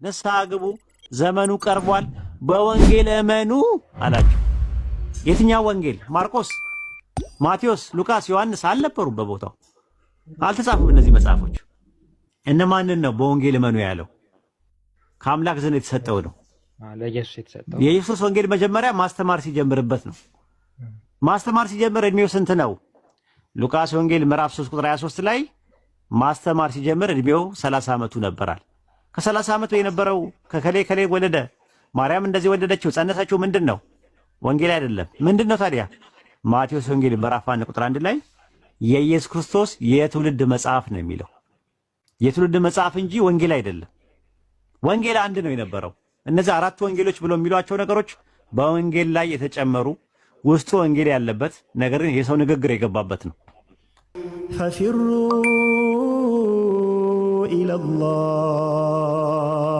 ንስሐ ግቡ፣ ዘመኑ ቀርቧል፣ በወንጌል እመኑ አላቸው። የትኛው ወንጌል? ማርቆስ፣ ማቴዎስ፣ ሉቃስ፣ ዮሐንስ አልነበሩም በቦታው፣ አልተጻፉም እነዚህ መጽሐፎች። እነማንን ነው በወንጌል እመኑ ያለው? ከአምላክ ዘንድ የተሰጠው ነው። ለኢየሱስ የተሰጠው የኢየሱስ ወንጌል መጀመሪያ ማስተማር ሲጀምርበት ነው። ማስተማር ሲጀምር እድሜው ስንት ነው? ሉቃስ ወንጌል ምዕራፍ 3 ቁጥር 23 ላይ ማስተማር ሲጀምር እድሜው 30 ዓመቱ ነበራል። ከ30 ዓመቱ የነበረው ከከሌ ወለደ፣ ማርያም እንደዚህ ወለደችው፣ ጸነሰችው ምንድን ነው? ወንጌል አይደለም። ምንድን ነው ታዲያ? ማቴዎስ ወንጌል ምዕራፍ 1 ቁጥር 1 ላይ የኢየሱስ ክርስቶስ የትውልድ መጽሐፍ ነው የሚለው። የትውልድ መጽሐፍ እንጂ ወንጌል አይደለም። ወንጌል አንድ ነው የነበረው። እነዚህ አራት ወንጌሎች ብሎ የሚሏቸው ነገሮች በወንጌል ላይ የተጨመሩ ውስጡ ወንጌል ያለበት ነገር ግን የሰው ንግግር የገባበት ነው። ፈፊሩ ኢለላህ